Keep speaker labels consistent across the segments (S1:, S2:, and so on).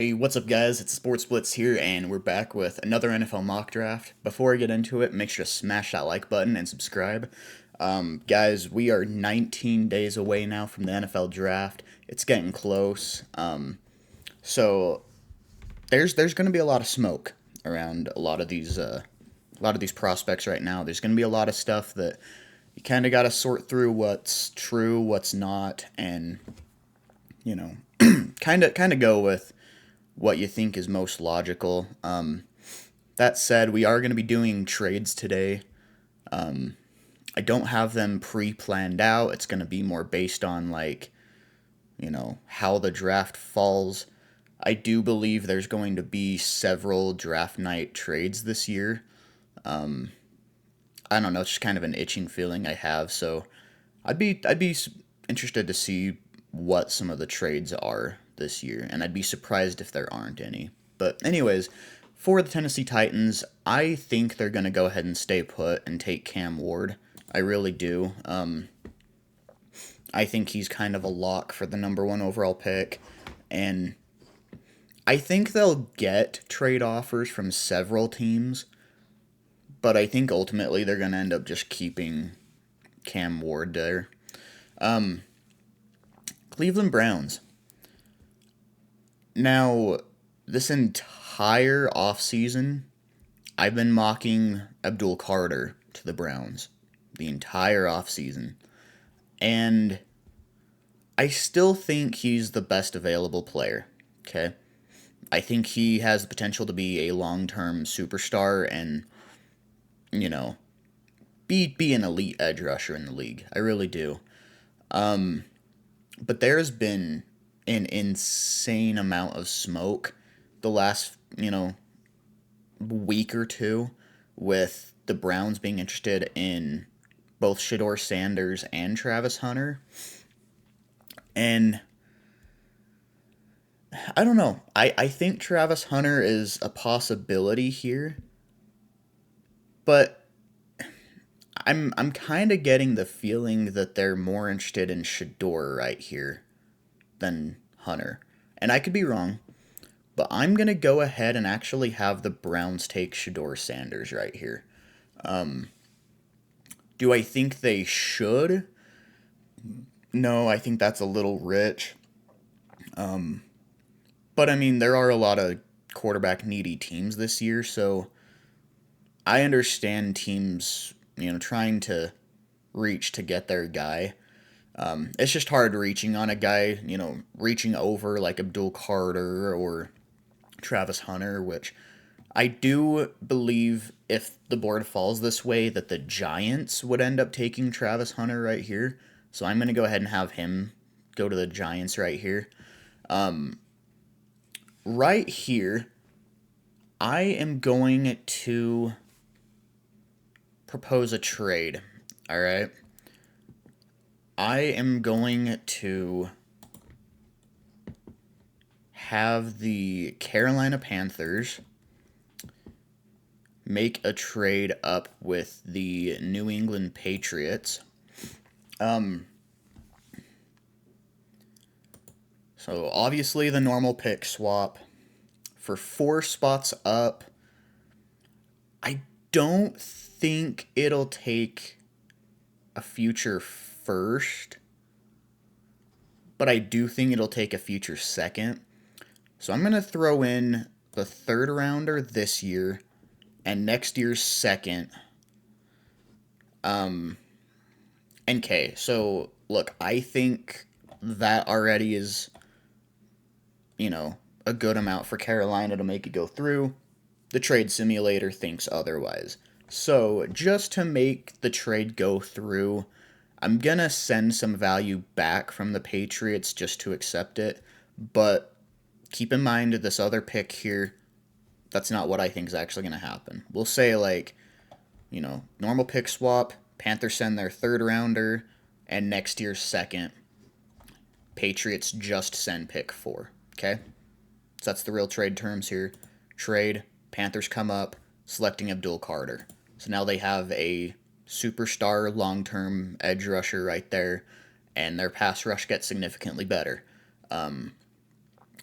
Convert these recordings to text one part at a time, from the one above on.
S1: Hey, what's up, guys? It's Sports Blitz here, and we're back with another NFL mock draft. Before I get into it, make sure to smash that like button and subscribe. Guys, we are 19 days away now from the NFL draft. It's getting close. So there's going to be a lot of smoke around a lot of these prospects right now. There's going to be a lot of stuff that you kind of got to sort through what's true, what's not, and you know, kind of go with what you think is most logical. That said, we are going to be doing trades today. I don't have them pre-planned out. It's going to be more based on how the draft falls. I do believe there's going to be several draft night trades this year. I don't know, it's just kind of an itching feeling I have, so I'd be interested to see what some of the trades are this year, and I'd be surprised if there aren't any. But anyways, for the Tennessee Titans, I think they're going to go ahead and stay put and take Cam Ward. I really do. I think he's kind of a lock for the number one overall pick, and I think they'll get trade offers from several teams, but I think ultimately they're going to end up just keeping Cam Ward there. Cleveland Browns. Now, this entire offseason, I've been mocking Abdul Carter to the Browns the entire offseason. And I still think he's the best available player. Okay? I think he has the potential to be a long-term superstar and, you know, be an elite edge rusher in the league. I really do. But there's been an insane amount of smoke the last, week or two with the Browns being interested in both Shador Sanders and Travis Hunter. And I don't know. I think Travis Hunter is a possibility here, but I'm kind of getting the feeling that they're more interested in Shador right here than Hunter. And I could be wrong, but I'm going to go ahead and actually have the Browns take Shador Sanders right here. Do I think they should? No, I think that's a little rich. But I mean, there are a lot of quarterback needy teams this year, so I understand teams, trying to reach to get their guy. It's just hard reaching on a guy, reaching over like Abdul Carter or Travis Hunter, which I do believe if the board falls this way that the Giants would end up taking Travis Hunter right here. So I'm going to go ahead and have him go to the Giants right here. Right here, I am going to propose a trade. All right. I am going to have the Carolina Panthers make a trade up with the New England Patriots. So obviously the normal pick swap for 4 spots up. I don't think it'll take a future first, but I do think it'll take a future second. So I'm going to throw in the 3rd rounder this year and next year's second. Okay, so look, I think that already is, a good amount for Carolina to make it go through. The trade simulator thinks otherwise. So just to make the trade go through, I'm going to send some value back from the Patriots just to accept it. But keep in mind this other pick here, that's not what I think is actually going to happen. We'll say normal pick swap, Panthers send their 3rd rounder, and next year's second, Patriots just send pick 4. Okay? So that's the real trade terms here. Trade, Panthers come up, selecting Abdul Carter. So now they have a superstar long-term edge rusher right there, and their pass rush gets significantly better.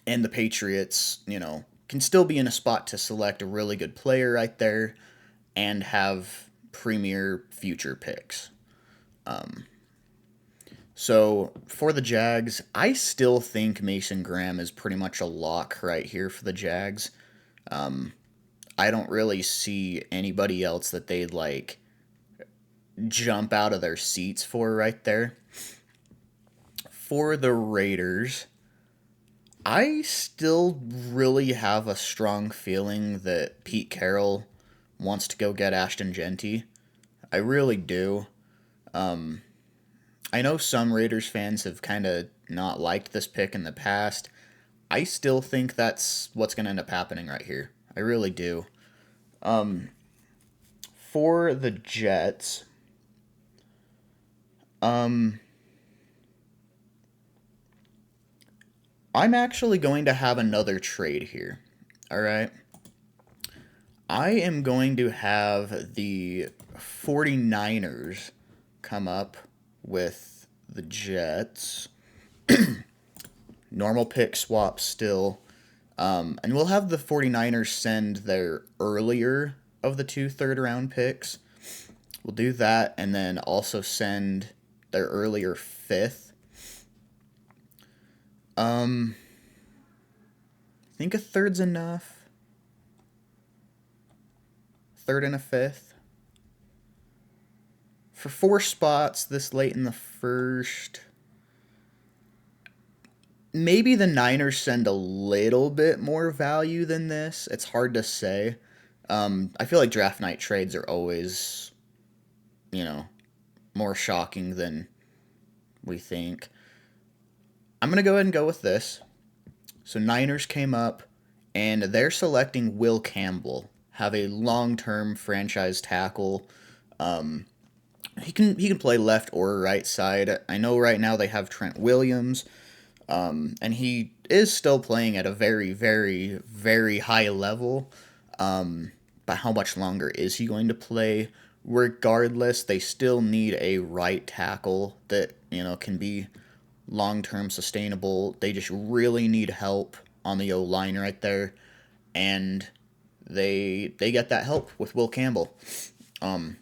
S1: And the Patriots, can still be in a spot to select a really good player right there and have premier future picks. So for the Jags, I still think Mason Graham is pretty much a lock right here for the Jags. I don't really see anybody else that they'd like jump out of their seats for right there. For the Raiders, I still really have a strong feeling that Pete Carroll wants to go get Ashton Genty. I really do. I know some Raiders fans have kind of not liked this pick in the past. I still think that's what's going to end up happening right here. I really do. For the Jets, I'm actually going to have another trade here. All right. I am going to have the 49ers come up with the Jets. Normal pick swap still. And we'll have the 49ers send their earlier of the 2 third-round picks. We'll do that, and then also send their earlier 5th. I think a third's enough. Third and a 5th. For 4 spots this late in the first, maybe the Niners send a little bit more value than this. It's hard to say. I feel like draft night trades are always, more shocking than we think. I'm going to go ahead and go with this. So Niners came up, and they're selecting Will Campbell. Have a long-term franchise tackle. He can play left or right side. I know right now they have Trent Williams, and he is still playing at a very, very, very high level. But how much longer is he going to play? Regardless, they still need a right tackle that can be long-term sustainable. They just really need help on the O-line right there, and they get that help with Will Campbell.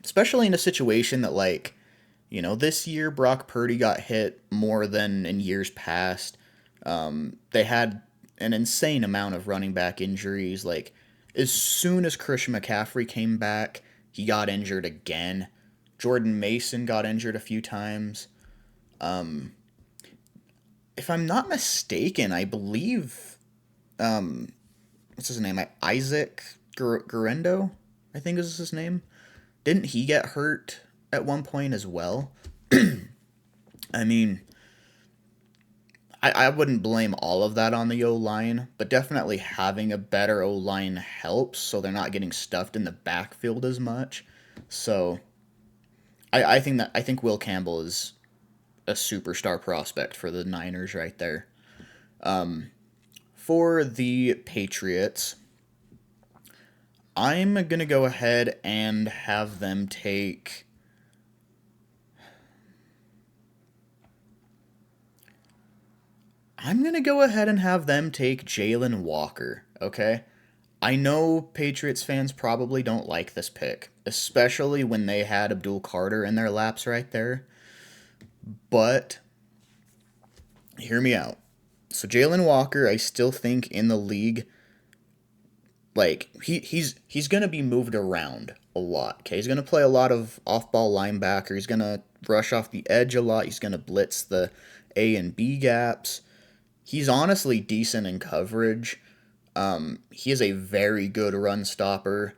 S1: Especially in a situation that, this year Brock Purdy got hit more than in years past. They had an insane amount of running back injuries. As soon as Christian McCaffrey came back, he got injured again. Jordan Mason got injured a few times. If I'm not mistaken, I believe, what's his name? Isaac Guerendo, I think is his name. Didn't he get hurt at one point as well? I mean, I wouldn't blame all of that on the O-line, but definitely having a better O-line helps, so they're not getting stuffed in the backfield as much. So I think Will Campbell is a superstar prospect for the Niners right there. For the Patriots, I'm going to go ahead and have them take... I'm going to go ahead and have them take Jalen Walker, okay? I know Patriots fans probably don't like this pick, especially when they had Abdul Carter in their laps right there. But hear me out. So Jalen Walker, I still think in the league, he's going to be moved around a lot, okay? He's going to play a lot of off-ball linebacker. He's going to rush off the edge a lot. He's going to blitz the A and B gaps. He's honestly decent in coverage. He is a very good run stopper.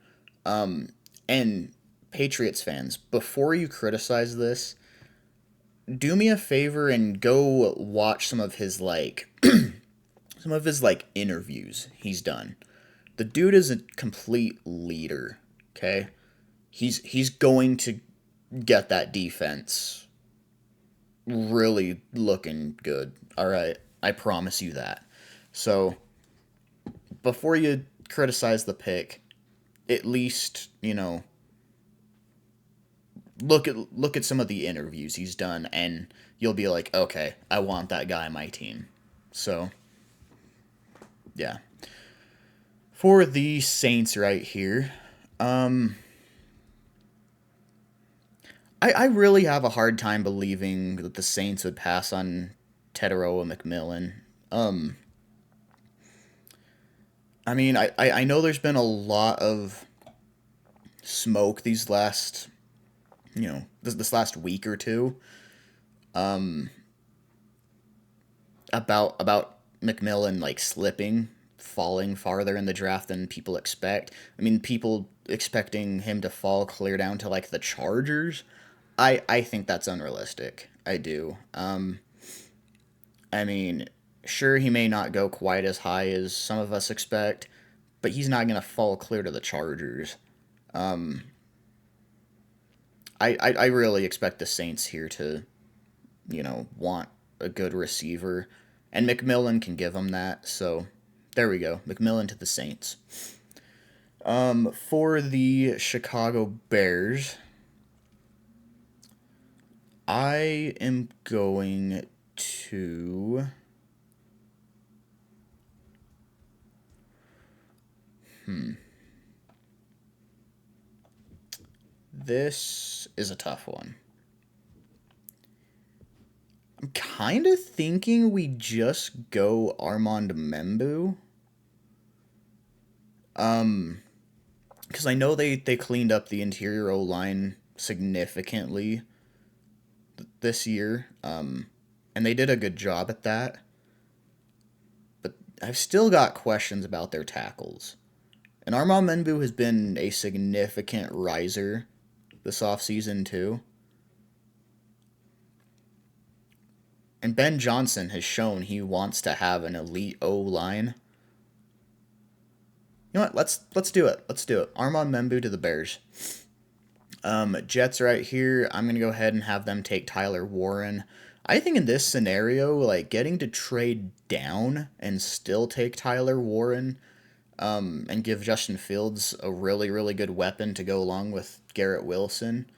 S1: And Patriots fans, before you criticize this, do me a favor and go watch some of his interviews he's done. The dude is a complete leader, okay? He's going to get that defense really looking good. All right, I promise you that. So before you criticize the pick, at least, look at some of the interviews he's done, and you'll be like, okay, I want that guy on my team. So Yeah. For the Saints right here, um, I really have a hard time believing that the Saints would pass on Tetaroa McMillan. Um, I mean, I know there's been a lot of smoke these last, this last week or two, about McMillan like slipping, falling farther in the draft than people expect. I mean, people expecting him to fall clear down to like the Chargers. I think that's unrealistic. I do. I mean, sure he may not go quite as high as some of us expect, but he's not going to fall clear to the Chargers. I really expect the Saints here to, want a good receiver, and McMillan can give them that. So there we go, McMillan to the Saints. For the Chicago Bears, I am going to. This is a tough one. I'm kind of thinking we just go Armand Membu. Because I know they cleaned up the interior O line significantly this year. And they did a good job at that. But I've still got questions about their tackles. And Armand Membu has been a significant riser this offseason, too. And Ben Johnson has shown he wants to have an elite O line. You know what? Let's do it. Let's do it. Armand Membu to the Bears. Jets right here. I'm gonna go ahead and have them take Tyler Warren. I think in this scenario, like getting to trade down and still take Tyler Warren, and give Justin Fields a really, really good weapon to go along with Garrett Wilson.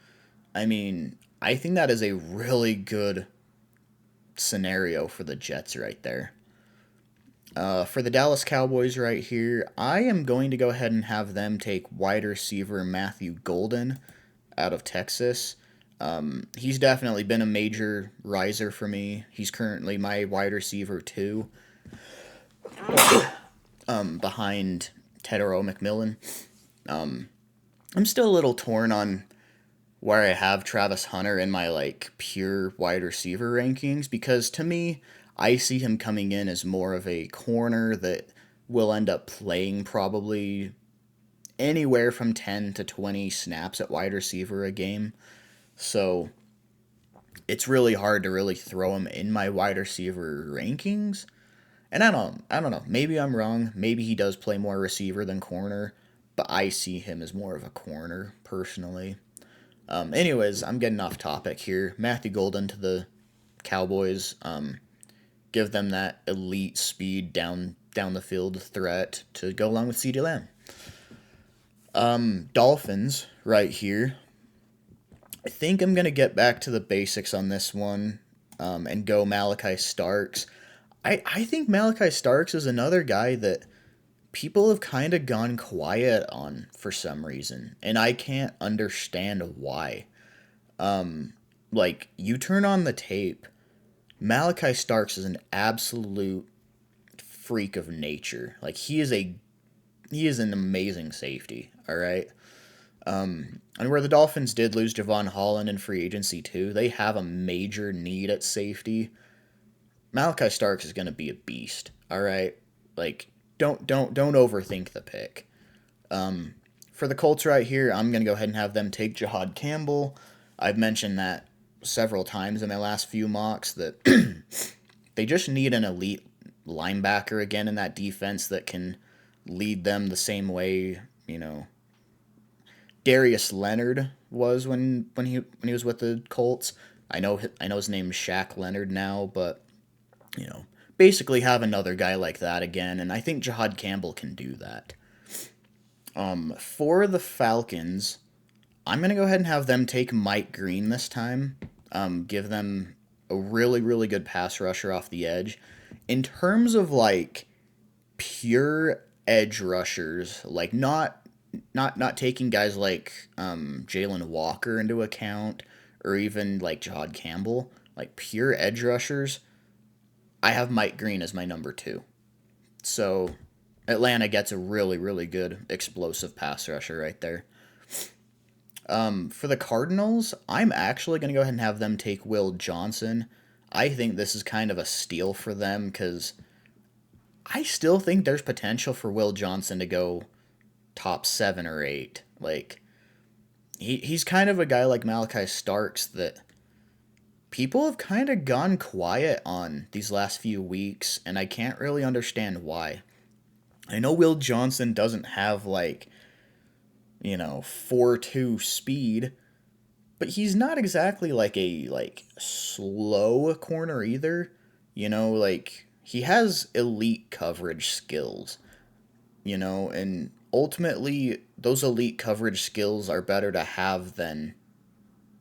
S1: I mean, I think that is a really good scenario for the Jets right there. For the Dallas Cowboys right here, I am going to go ahead and have them take wide receiver Matthew Golden out of Texas. He's definitely been a major riser for me. He's currently my wide receiver too, behind Tedero McMillan. I'm still a little torn on where I have Travis Hunter in my like pure wide receiver rankings, because to me, I see him coming in as more of a corner that will end up playing probably anywhere from 10 to 20 snaps at wide receiver a game. So it's really hard to really throw him in my wide receiver rankings. And I don't know. Maybe I'm wrong. Maybe he does play more receiver than corner, but I see him as more of a corner personally. Anyways, I'm getting off topic here. Matthew Golden to the Cowboys. Give them that elite speed down the field threat to go along with CeeDee Lamb. Dolphins right here. I think I'm gonna get back to the basics on this one, and go Malachi Starks. I think Malachi Starks is another guy that people have kind of gone quiet on for some reason, and I can't understand why. Like, you turn on the tape, Malachi Starks is an absolute freak of nature. Like, he is an amazing safety, all right? And where the Dolphins did lose Javon Holland in free agency too, they have a major need at safety. Malachi Starks is going to be a beast, all right? Like, don't overthink the pick. For the Colts right here, I'm going to go ahead and have them take Jahad Campbell. I've mentioned that several times in my last few mocks that they just need an elite linebacker again in that defense that can lead them the same way, Darius Leonard was when he was with the Colts. I know his name is Shaq Leonard now, but basically have another guy like that again, and I think Jahad Campbell can do that. For the Falcons, I'm going to go ahead and have them take Mike Green this time. Give them a really, really good pass rusher off the edge. In terms of, like, pure edge rushers, like not taking guys like Jalen Walker into account or even like Jahad Campbell, like pure edge rushers, I have Mike Green as my number two. So Atlanta gets a really, really good explosive pass rusher right there. For the Cardinals, I'm actually going to go ahead and have them take Will Johnson. I think this is kind of a steal for them because I still think there's potential for Will Johnson to go top 7 or 8. Like, he's kind of a guy like Malachi Starks that people have kind of gone quiet on these last few weeks, and I can't really understand why. I know Will Johnson doesn't have, like, 4.2 speed, but he's not exactly like a slow corner either. Like he has elite coverage skills, and ultimately those elite coverage skills are better to have than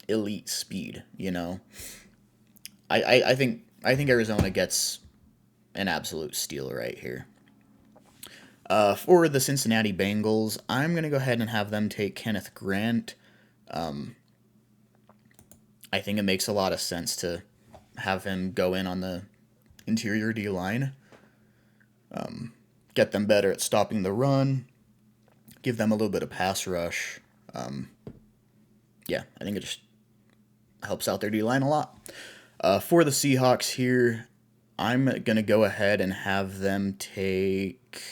S1: elite speed, I think Arizona gets an absolute steal right here. For the Cincinnati Bengals, I'm going to go ahead and have them take Kenneth Grant. I think it makes a lot of sense to have him go in on the interior D line, get them better at stopping the run, give them a little bit of pass rush. Yeah, I think it just helps out their D line a lot. For the Seahawks here, I'm going to go ahead and have them take.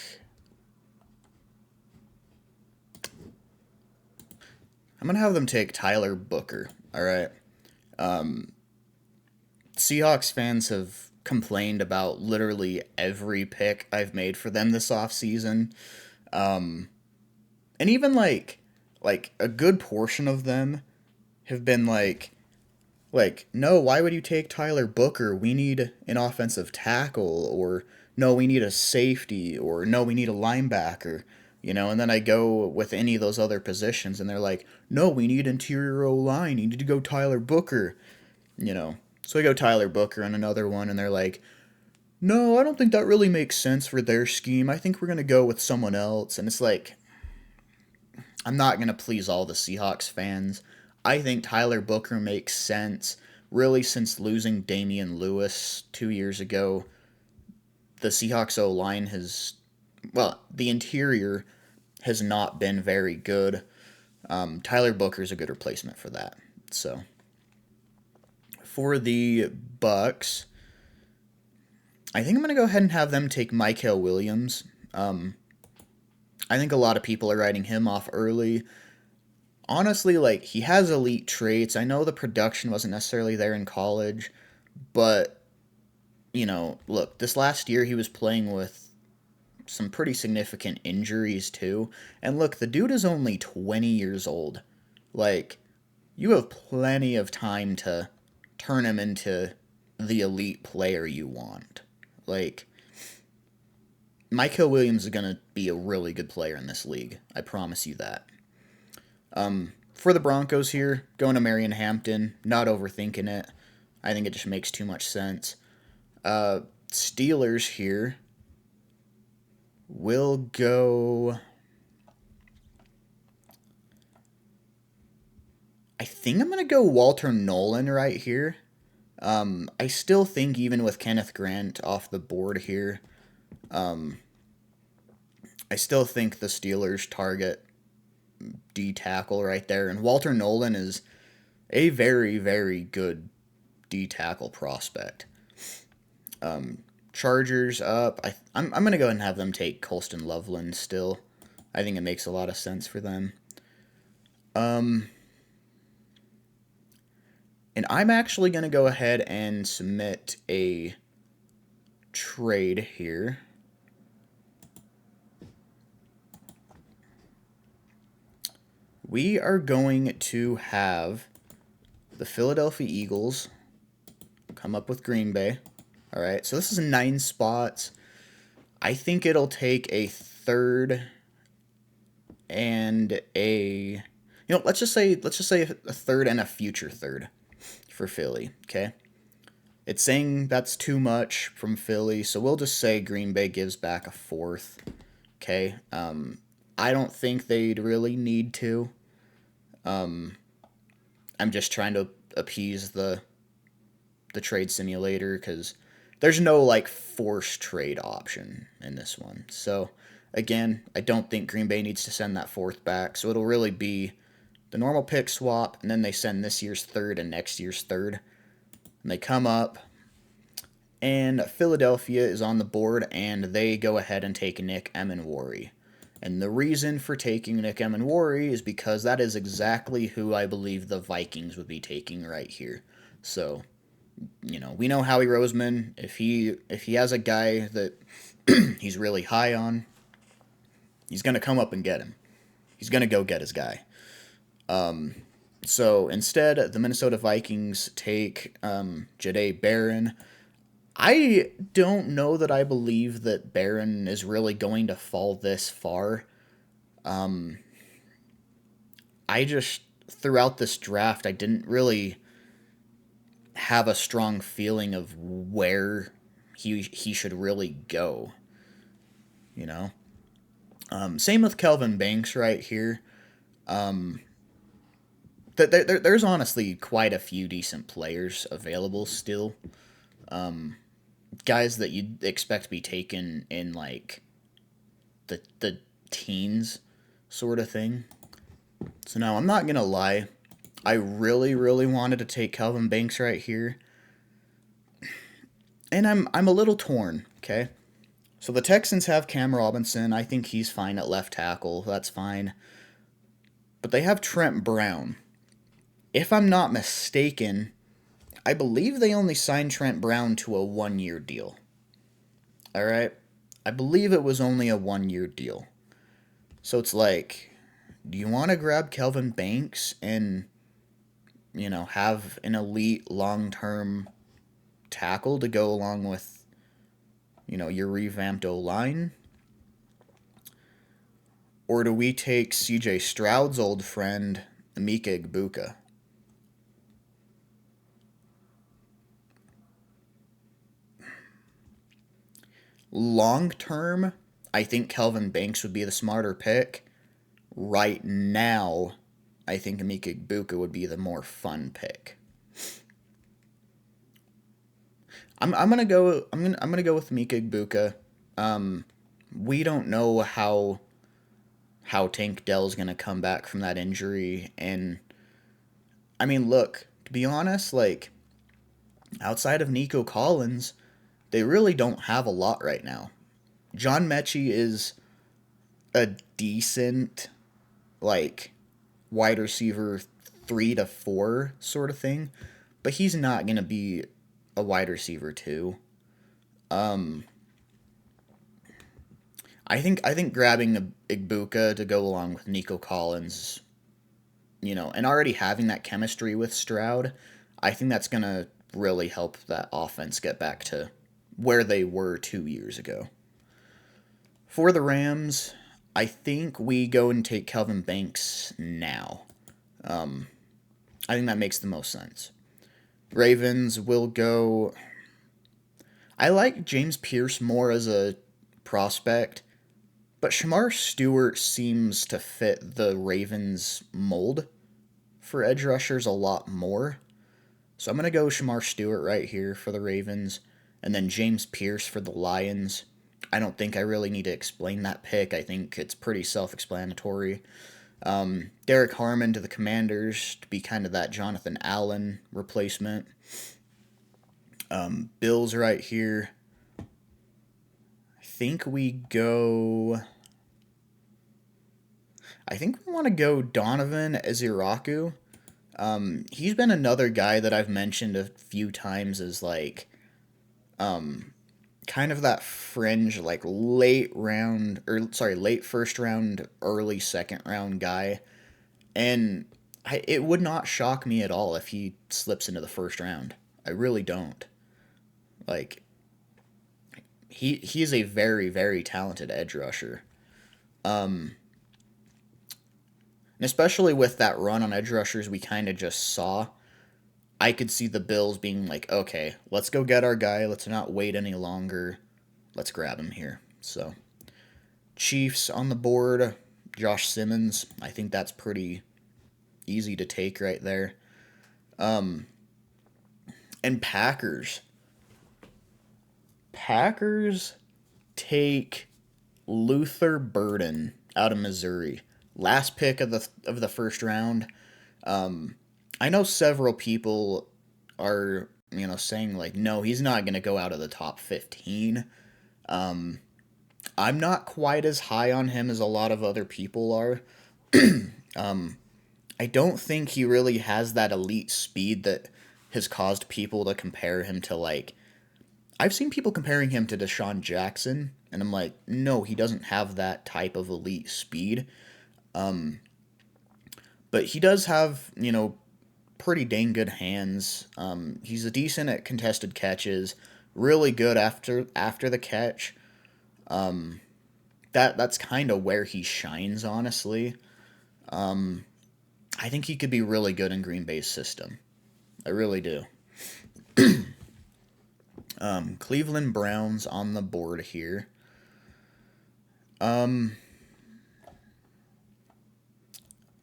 S1: I'm going to have them take Tyler Booker. All right. Seahawks fans have complained about literally every pick I've made for them this offseason. And even like a good portion of them have been like, no, why would you take Tyler Booker? We need an offensive tackle, or no, we need a safety, or no, we need a linebacker. And then I go with any of those other positions, and they're like, no, we need interior O-line. You need to go Tyler Booker. So I go Tyler Booker on another one, and they're like, no, I don't think that really makes sense for their scheme. I think we're going to go with someone else. And it's like, I'm not going to please all the Seahawks fans. I think Tyler Booker makes sense. Really, since losing Damian Lewis 2 years ago, the Seahawks O-line the interior has not been very good. Tyler Booker's a good replacement for that. So, for the Bucks, I think I'm going to go ahead and have them take Mykel Williams. I think a lot of people are writing him off early. Honestly, like, he has elite traits. I know the production wasn't necessarily there in college, but, look, this last year he was playing with some pretty significant injuries too. And look, the dude is only 20 years old. Like, you have plenty of time to turn him into the elite player you want. Like, Mykel Williams is going to be a really good player in this league. I promise you that. For the Broncos here, going to Marion Hampton, not overthinking it. I think it just makes too much sense. Steelers here will go. I think I'm going to go Walter Nolan right here. I still think even with Kenneth Grant off the board here, I still think the Steelers target D tackle right there, and Walter Nolan is a very, very good D tackle prospect. Chargers up. I'm going to go ahead and have them take Colston Loveland still. I think it makes a lot of sense for them. And I'm actually going to go ahead and submit a trade here. We are going to have the Philadelphia Eagles come up with Green Bay. All right, so this is 9 spots. I think it'll take a third and let's just say a third and a future third for Philly, okay? It's saying that's too much from Philly, so we'll just say Green Bay gives back a fourth. Okay. I don't think they'd really need to. I'm just trying to appease the trade simulator because there's no like forced trade option in this one. So again, I don't think Green Bay needs to send that fourth back. So it'll really be the normal pick swap, and then they send this year's third and next year's third. And they come up, and Philadelphia is on the board, and they go ahead and take Nick Emenwari. And the reason for taking Nick Emenwari is because that is exactly who I believe the Vikings would be taking right here. So, we know Howie Roseman. If he has a guy that he's really high on, he's gonna come up and get him. He's gonna go get his guy. So instead, the Minnesota Vikings take Jahdae Barron. I don't know that I believe that Barron is really going to fall this far. I just, throughout this draft, I didn't really have a strong feeling of where he should really go. Same with Kelvin Banks right here. There's honestly quite a few decent players available still. Guys that you'd expect to be taken in like the teens sort of thing. So now I'm not gonna lie, I really wanted to take Kelvin Banks right here, and I'm a little torn. Okay, so the Texans have Cam Robinson. I think he's fine at left tackle. That's fine, but they have Trent Brown. If I'm not mistaken, I believe they only signed Trent Brown to a 1-year deal. All right? I believe it was only a 1-year deal. So it's like, do you want to grab Kelvin Banks and, have an elite long-term tackle to go along with, your revamped O-line? Or do we take CJ Stroud's old friend, Emeka Egbuka? Long term, I think Kelvin Banks would be the smarter pick. Right now, I think Emeka Egbuka would be the more fun pick. I'm gonna go with Emeka Egbuka. We don't know how Tank Dell's gonna come back from that injury, and I mean, look, to be honest, like outside of Nico Collins, they really don't have a lot right now. John Mechie is a decent, like, wide receiver 3 to 4 sort of thing, but he's not going to be a wide receiver 2. I think grabbing Egbuka to go along with Nico Collins, and already having that chemistry with Stroud, I think that's going to really help that offense get back to where they were 2 years ago. For the Rams, I think we go and take Kelvin Banks now. I think that makes the most sense. Ravens will go... I like James Pierce more as a prospect, but Shamar Stewart seems to fit the Ravens mold for edge rushers a lot more. So I'm going to go Shamar Stewart right here for the Ravens, and then James Pierce for the Lions. I don't think I really need to explain that pick. I think it's pretty self-explanatory. Derek Harmon to the Commanders to be kind of that Jonathan Allen replacement. Bills right here. I think we want to go Donovan Eziraku. He's been another guy that I've mentioned a few times as like, kind of that fringe, like late first round, early second round guy. And it would not shock me at all if he slips into the first round. I really don't. Like, he is a very, very talented edge rusher. And especially with that run on edge rushers we kind of just saw, I could see the Bills being like, okay, let's go get our guy. Let's not wait any longer. Let's grab him here. So, Chiefs on the board. Josh Simmons. I think that's pretty easy to take right there. And Packers. Packers take Luther Burden out of Missouri. Last pick of the first round. I know several people are saying like, no, he's not going to go out of the top 15. I'm not quite as high on him as a lot of other people are. I don't think he really has that elite speed that has caused people to compare him to, like, I've seen people comparing him to Deshaun Jackson, and I'm like, no, he doesn't have that type of elite speed. But he does have, pretty dang good hands. He's a decent at contested catches, really good after the catch. That's kind of where he shines, honestly. I think he could be really good in Green Bay's system. I really do. Cleveland Browns on the board here. I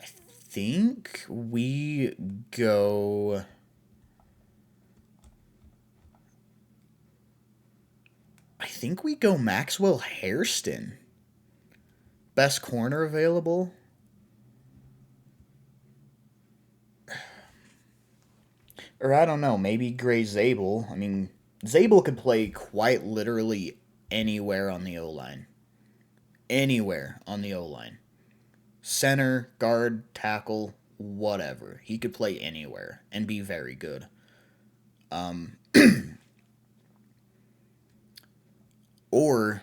S1: think we go. I think we go Maxwell Hairston. Best corner available. Or I don't know, maybe Gray Zabel. I mean, Zabel could play quite literally anywhere on the O-line. Anywhere on the O-line. Center, guard, tackle, whatever. He could play anywhere and be very good. Or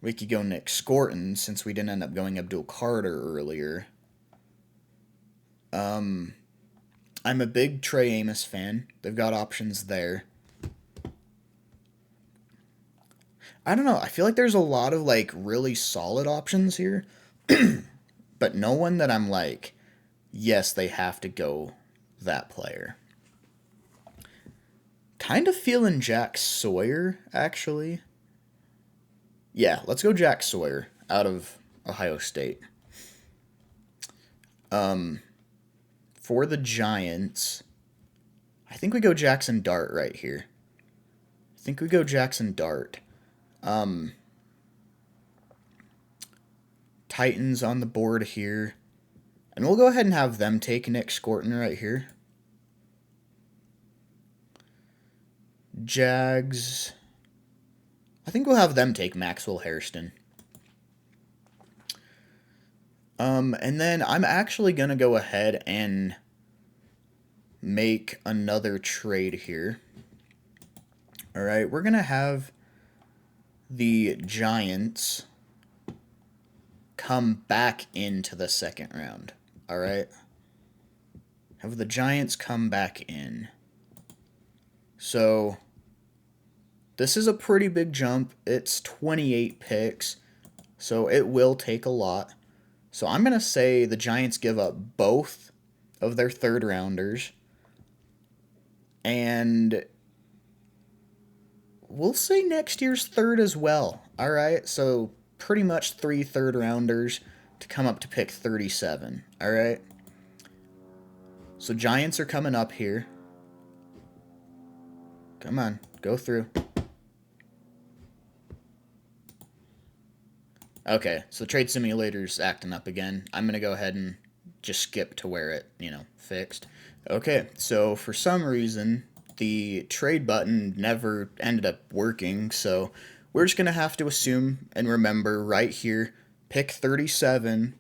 S1: we could go Nick Scorton, since we didn't end up going Abdul Carter earlier. I'm a big Trey Amos fan. They've got options there. I don't know. I feel like there's a lot of, like, really solid options here. But no one that I'm like, yes, they have to go that player. Kind of feeling Jack Sawyer, actually. Yeah, let's go Jack Sawyer out of Ohio State. For the Giants, I think we go Jackson Dart right here. Titans on the board here. And we'll go ahead and have them take Nick Scorton right here. Jags, I think we'll have them take Maxwell Hairston. And then I'm actually going to go ahead and make another trade here. All right, we're going to have the Giants come back into the second round. All right. Have the Giants come back in. So this is a pretty big jump. It's 28 picks, so it will take a lot. So I'm going to say the Giants give up both of their third rounders. And we'll say next year's third as well. All right, so pretty much 3 third rounders to come up to pick 37. All right. So Giants are coming up here. Come on, go through. Okay, so Trade Simulator's acting up again. I'm going to go ahead and just skip to where it, fixed. Okay, so for some reason, the trade button never ended up working, so we're just going to have to assume and remember right here, pick 37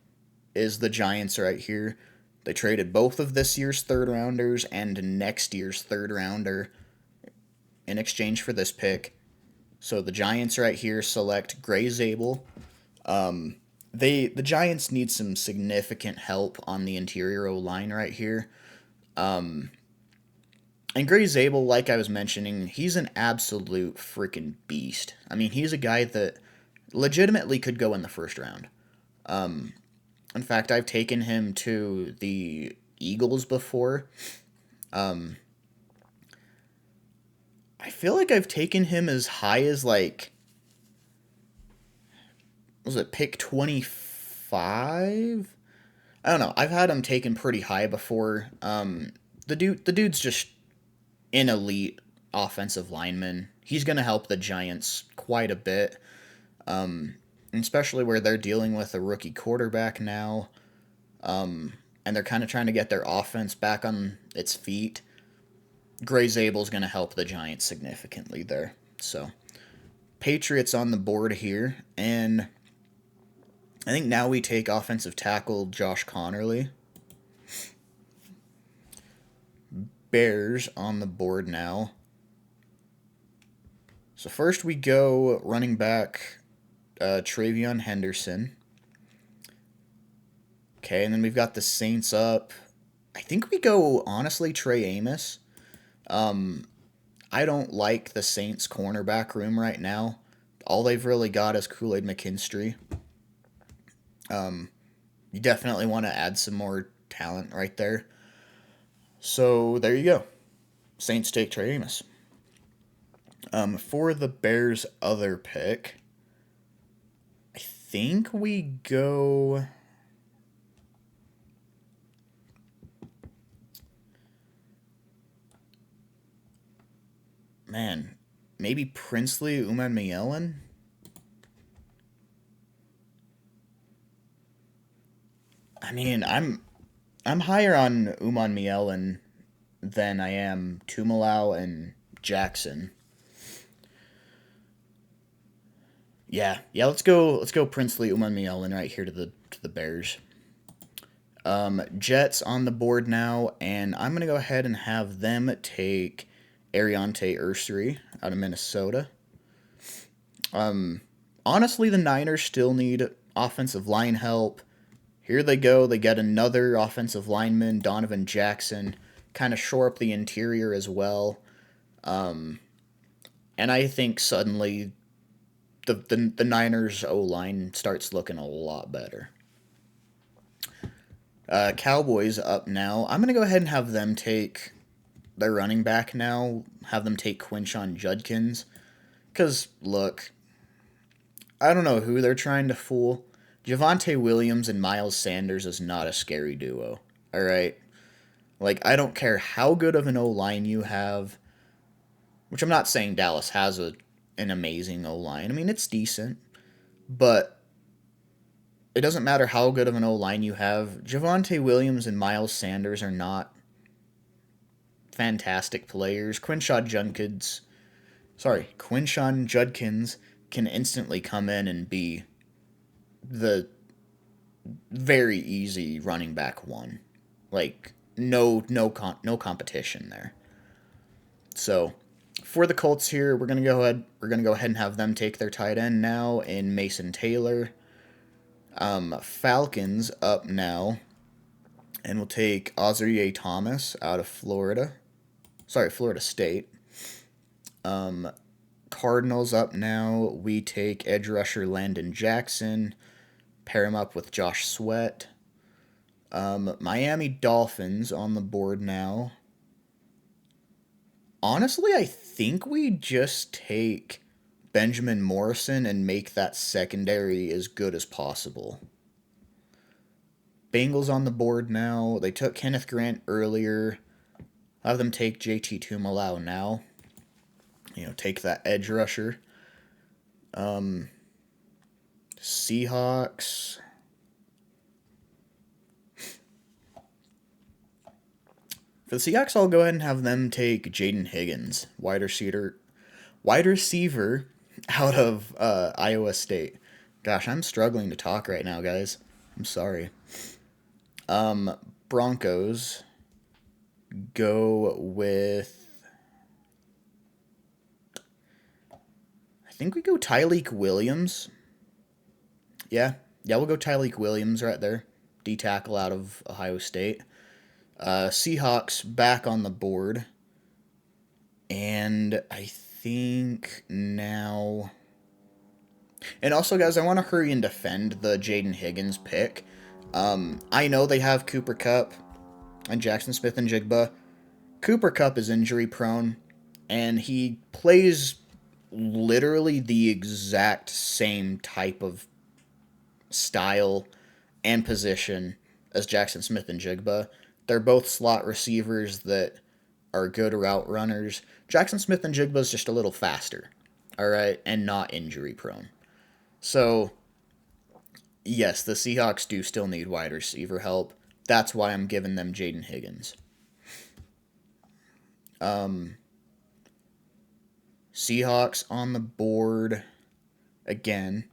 S1: is the Giants right here. They traded both of this year's third rounders and next year's third rounder in exchange for this pick. So the Giants right here select Gray Zabel. The Giants need some significant help on the interior O-line right here. And Gray Zabel, like I was mentioning, he's an absolute freaking beast. I mean, he's a guy that legitimately could go in the first round. In fact, I've taken him to the Eagles before. I feel like I've taken him as high as, like, was it pick 25? I don't know. I've had him taken pretty high before. The dude's just an elite offensive lineman. He's going to help the Giants quite a bit, especially where they're dealing with a rookie quarterback now, and they're kind of trying to get their offense back on its feet. Gray Zabel's going to help the Giants significantly there. So, Patriots on the board here, and I think now we take offensive tackle Josh Connerly. Bears on the board now. So first we go running back Travion Henderson. Okay, and then we've got the Saints up. I think we go, honestly, Trey Amos. I don't like the Saints cornerback room right now. All they've really got is Kool-Aid McKinstry. You definitely want to add some more talent right there. So there you go. Saints take Trey Amos. For the Bears' other pick, I think we go... Man, maybe Princely Umanmielen? I mean, I'm higher on Umanmielen than I am Tumalau and Jackson. Yeah, let's go Princely Umanmielen right here to the Bears. Jets on the board now, and I'm gonna go ahead and have them take Ariante Ursary out of Minnesota. Honestly, the Niners still need offensive line help. Here they go. They get another offensive lineman, Donovan Jackson, kind of shore up the interior as well. And I think suddenly the Niners O-line starts looking a lot better. Cowboys up now. I'm going to go ahead and have them take their running back now. Have them take Quinshon Judkins. Because, look, I don't know who they're trying to fool. Javonte Williams and Miles Sanders is not a scary duo. All right? Like, I don't care how good of an O-line you have, which I'm not saying Dallas has an amazing O-line. I mean, it's decent, but it doesn't matter how good of an O-line you have. Javonte Williams and Miles Sanders are not fantastic players. Quinshon Judkins can instantly come in and be the very easy running back one. Like, no competition there. So, for the Colts here, we're gonna go ahead and have them take their tight end now in Mason Taylor. Falcons up now, and we'll take Azareye'h Thomas out of Florida State. Cardinals up now, we take edge rusher Landon Jackson, pair him up with Josh Sweat. Miami Dolphins on the board now. Honestly, I think we just take Benjamin Morrison and make that secondary as good as possible. Bengals on the board now. They took Kenneth Grant earlier. Have them take JT Tumalau now. Take that edge rusher. Seahawks. For the Seahawks, I'll go ahead and have them take Jaden Higgins, wide receiver out of Iowa State. Gosh, I'm struggling to talk right now, guys. I'm sorry. Broncos go with... I think we go Tyleik Williams. Yeah, we'll go Tyleik Williams right there. D-tackle out of Ohio State. Seahawks back on the board. And I think now... And also, guys, I want to hurry and defend the Jaden Higgins pick. I know they have Cooper Kupp and Jackson Smith and Jigba. Cooper Kupp is injury prone, and he plays literally the exact same type of style and position as Jackson Smith and Jigba. They're both slot receivers that are good route runners. Jackson Smith and Jigba is just a little faster, all right, and not injury prone. So, yes, the Seahawks do still need wide receiver help. That's why I'm giving them Jaden Higgins. Seahawks on the board again.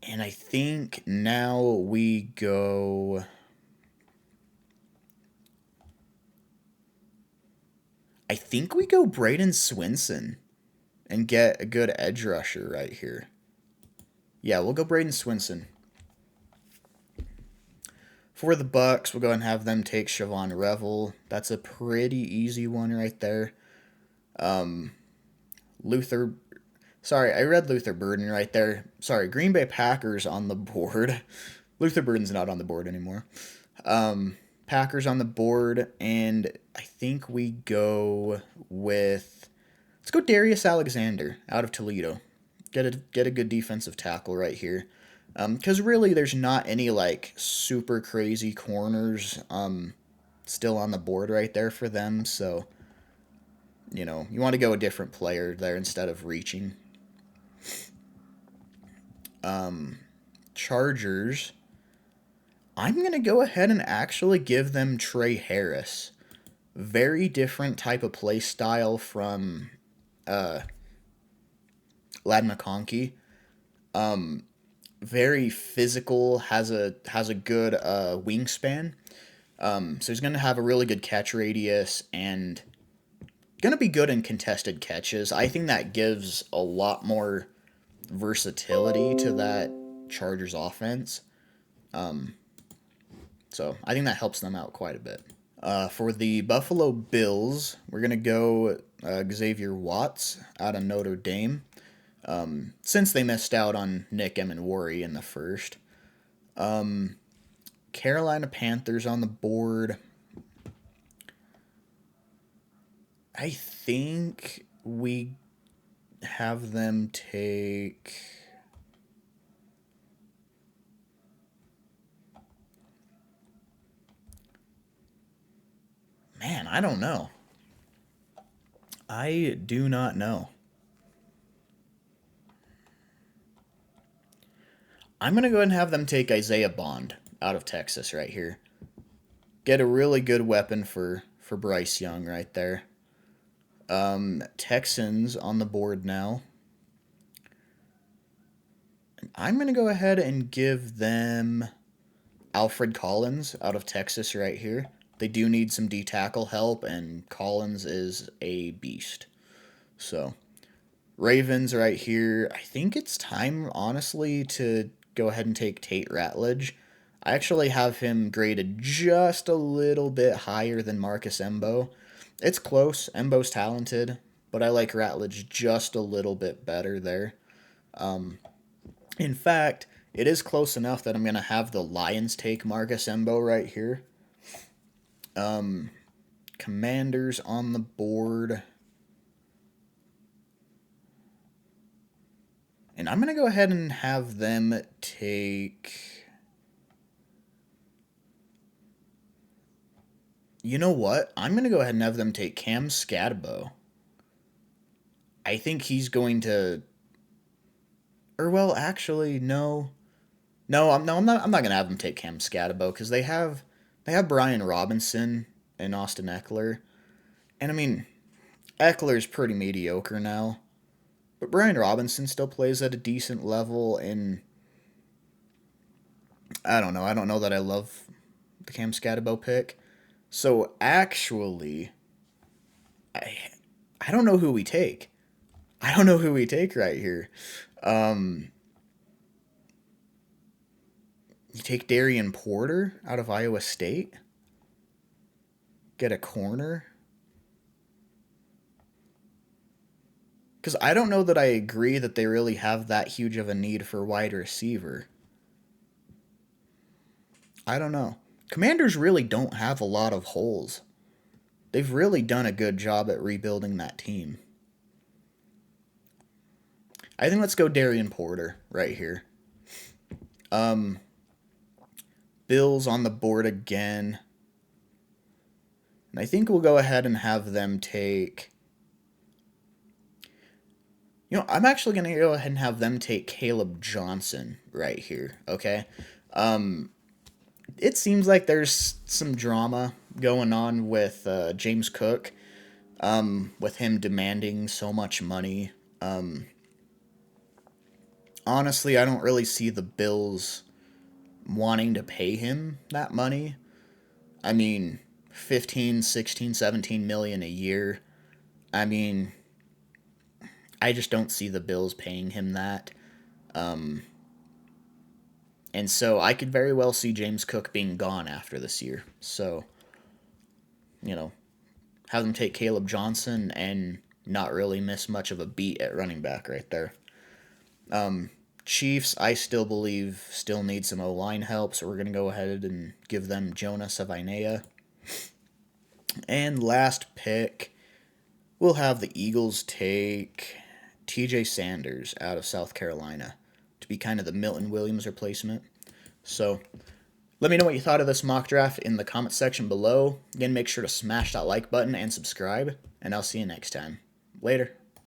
S1: And I think now we go. I think we go Braden Swinson and get a good edge rusher right here. Yeah, we'll go Braden Swinson. For the Bucks, we'll go and have them take Siobhan Revel. That's a pretty easy one right there. Luther. Sorry, I read Luther Burden right there. Sorry, Green Bay Packers on the board. Luther Burden's not on the board anymore. Packers on the board, and I think we go with. Let's go Darius Alexander out of Toledo. Get a good defensive tackle right here. Because really, there's not any like super crazy corners still on the board right there for them. So, you want to go a different player there instead of reaching. Chargers. I'm going to go ahead and actually give them Trey Harris. Very different type of play style from Lad McConkey. Very physical, has a good wingspan. So he's going to have a really good catch radius and going to be good in contested catches. I think that gives a lot more versatility to that Chargers offense. So I think that helps them out quite a bit. For the Buffalo Bills, we're going to go Xavier Watts out of Notre Dame. Since they missed out on Nick Emenwari in the first. Carolina Panthers on the board. I think we have them take. Man, I don't know. I do not know. I'm going to go ahead and have them take Isaiah Bond out of Texas right here. Get a really good weapon for Bryce Young right there. Texans on the board now. I'm going to go ahead and give them Alfred Collins out of Texas right here. They do need some D-tackle help, and Collins is a beast. So, Ravens right here. I think it's time, honestly, to go ahead and take Tate Ratledge. I actually have him graded just a little bit higher than Marcus Embo. It's close. Embo's talented, but I like Ratledge just a little bit better there. In fact, it is close enough that I'm going to have the Lions take Marcus Embo right here. Commanders on the board. And I'm going to go ahead and have them take. You know what? I'm going to go ahead and have them take Cam Scadabo. I think he's going to. Or well, actually, no. I'm not going to have them take Cam Scadabo because they have Brian Robinson and Austin Eckler. And I mean, Eckler's pretty mediocre now. But Brian Robinson still plays at a decent level, and I don't know. I don't know that I love the Cam Scadabo pick. So actually, I don't know who we take. I don't know who we take right here. You take Darian Porter out of Iowa State. Get a corner. Because I don't know that I agree that they really have that huge of a need for wide receiver. I don't know. Commanders really don't have a lot of holes. they've really done a good job at rebuilding that team. I think let's go Darian Porter right here. Bills on the board again. And I think we'll go ahead and have them take... I'm actually going to go ahead and have them take Caleb Johnson right here, okay? It seems like there's some drama going on with James Cook, with him demanding so much money. Honestly, I don't really see the Bills wanting to pay him that money. I mean, 15, 16, 17 million a year. I mean, I just don't see the Bills paying him that. And so I could very well see James Cook being gone after this year. So, have them take Caleb Johnson and not really miss much of a beat at running back right there. Chiefs, I still believe, still need some O-line help, so we're going to go ahead and give them Jonah Savinea. And last pick, we'll have the Eagles take TJ Sanders out of South Carolina to be kind of the Milton Williams replacement. So let me know what you thought of this mock draft in the comment section below. Again, make sure to smash that like button and subscribe, and I'll see you next time. Later.